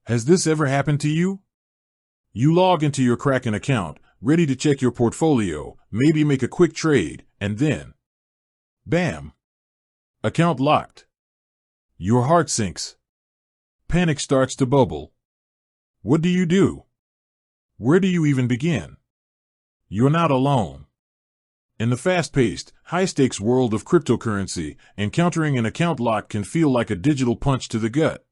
Has this ever happened to you? You log into your Kraken account, ready to check your portfolio, maybe make a quick trade, and then, bam! Account locked. Your heart sinks. Panic starts to bubble. What do you do? Where do you even begin? You're not alone. In the fast-paced, high-stakes world of cryptocurrency, encountering an account lock can feel like a digital punch to the gut.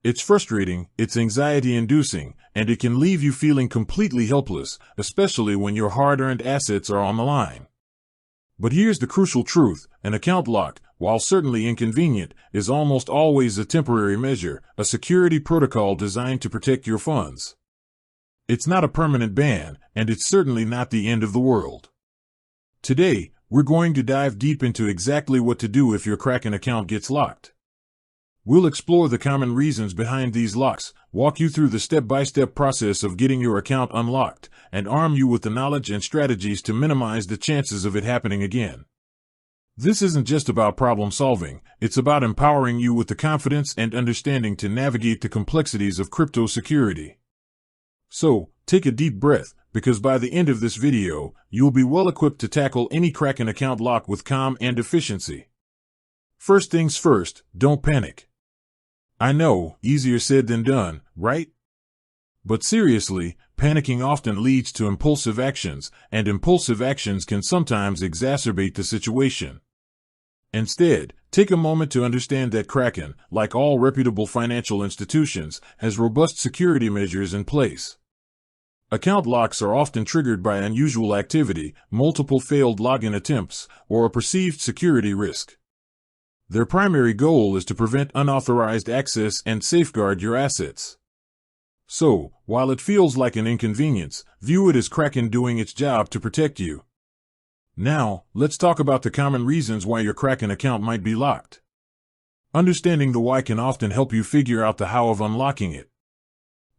It's frustrating, it's anxiety-inducing, and it can leave you feeling completely helpless, especially when your hard-earned assets are on the line. But here's the crucial truth: an account lock, while certainly inconvenient, is almost always a temporary measure, a security protocol designed to protect your funds. It's not a permanent ban, and it's certainly not the end of the world. Today, we're going to dive deep into exactly what to do if your Kraken account gets locked. We'll explore the common reasons behind these locks, walk you through the step-by-step process of getting your account unlocked, and arm you with the knowledge and strategies to minimize the chances of it happening again. This isn't just about problem solving, it's about empowering you with the confidence and understanding to navigate the complexities of crypto security. So, take a deep breath, because by the end of this video, you'll be well equipped to tackle any Kraken account lock with calm and efficiency. First things first, don't panic. I know, easier said than done, right? But seriously, panicking often leads to impulsive actions, and impulsive actions can sometimes exacerbate the situation. Instead, take a moment to understand that Kraken, like all reputable financial institutions, has robust security measures in place. Account locks are often triggered by unusual activity, multiple failed login attempts, or a perceived security risk. Their primary goal is to prevent unauthorized access and safeguard your assets. So, while it feels like an inconvenience, view it as Kraken doing its job to protect you. Now, let's talk about the common reasons why your Kraken account might be locked. Understanding the why can often help you figure out the how of unlocking it.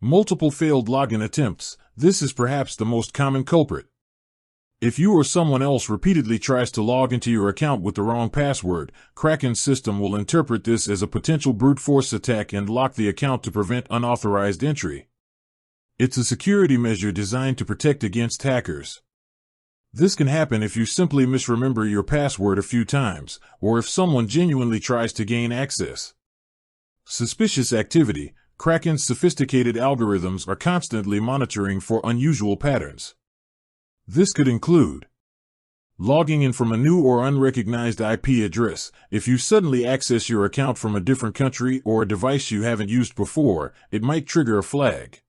Multiple failed login attempts. This is perhaps the most common culprit. If you or someone else repeatedly tries to log into your account with the wrong password, Kraken's system will interpret this as a potential brute force attack and lock the account to prevent unauthorized entry. It's a security measure designed to protect against hackers. This can happen if you simply misremember your password a few times, or if someone genuinely tries to gain access. Suspicious activity. Kraken's sophisticated algorithms are constantly monitoring for unusual patterns. This could include logging in from a new or unrecognized IP address. If you suddenly access your account from a different country or a device you haven't used before, it might trigger a flag.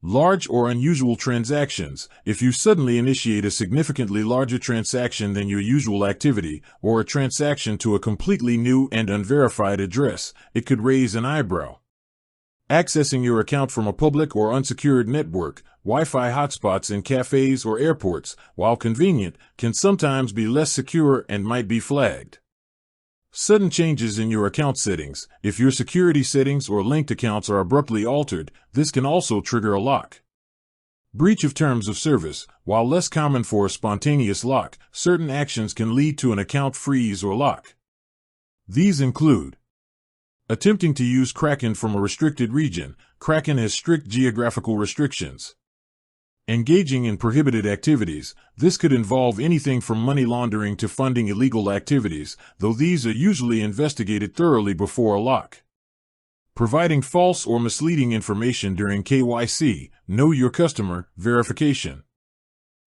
Large or unusual transactions. If you suddenly initiate a significantly larger transaction than your usual activity, or a transaction to a completely new and unverified address, it could raise an eyebrow. Accessing your account from a public or unsecured network. Wi-Fi hotspots in cafes or airports, while convenient, can sometimes be less secure and might be flagged. Sudden changes in your account settings. If your security settings or linked accounts are abruptly altered, this can also trigger a lock. Breach of terms of service. While less common for a spontaneous lock, certain actions can lead to an account freeze or lock. These include attempting to use Kraken from a restricted region. Kraken has strict geographical restrictions. Engaging in prohibited activities. This could involve anything from money laundering to funding illegal activities, though these are usually investigated thoroughly before a lock. Providing false or misleading information during KYC, Know Your Customer, verification.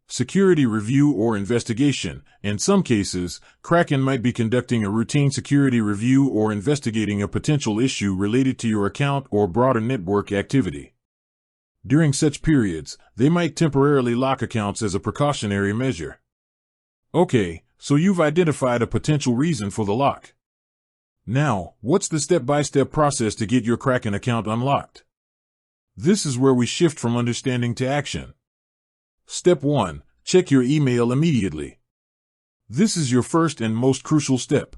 Security review or investigation. In some cases, Kraken might be conducting a routine security review or investigating a potential issue related to your account or broader network activity. During such periods, they might temporarily lock accounts as a precautionary measure. Okay, so you've identified a potential reason for the lock. Now, what's the step-by-step process to get your Kraken account unlocked? This is where we shift from understanding to action. Step 1. Check your email immediately. This is your first and most crucial step.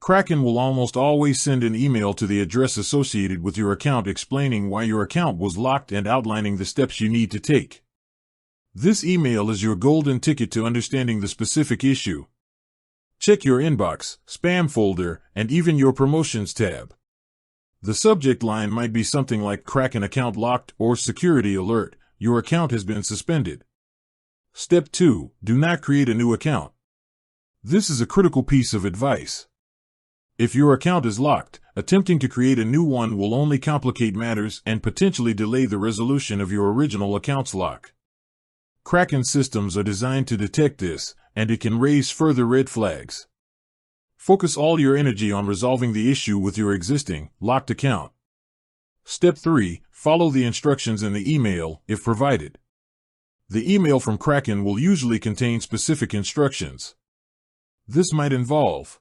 Kraken will almost always send an email to the address associated with your account explaining why your account was locked and outlining the steps you need to take. This email is your golden ticket to understanding the specific issue. Check your inbox, spam folder, and even your promotions tab. The subject line might be something like Kraken account locked or security alert, your account has been suspended. Step 2. Do not create a new account. This is a critical piece of advice. If your account is locked, attempting to create a new one will only complicate matters and potentially delay the resolution of your original account's lock. Kraken systems are designed to detect this, and it can raise further red flags. Focus all your energy on resolving the issue with your existing, locked account. Step 3. Follow the instructions in the email, if provided. The email from Kraken will usually contain specific instructions. This might involve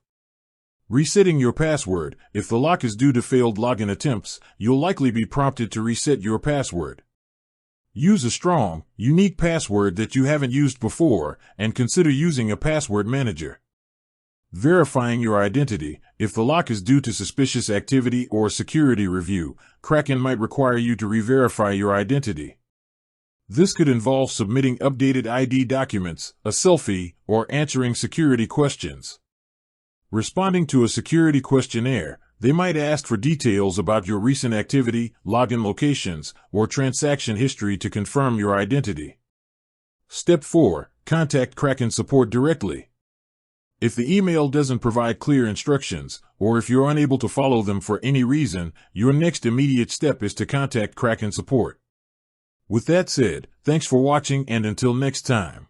resetting your password. If the lock is due to failed login attempts, you'll likely be prompted to reset your password. Use a strong, unique password that you haven't used before, and consider using a password manager. Verifying your identity. If the lock is due to suspicious activity or security review, Kraken might require you to re-verify your identity. This could involve submitting updated ID documents, a selfie, or answering security questions. Responding to a security questionnaire, they might ask for details about your recent activity, login locations, or transaction history to confirm your identity. Step 4. Contact Kraken support directly. If the email doesn't provide clear instructions, or if you're unable to follow them for any reason, your next immediate step is to contact Kraken support. With that said, thanks for watching, and until next time.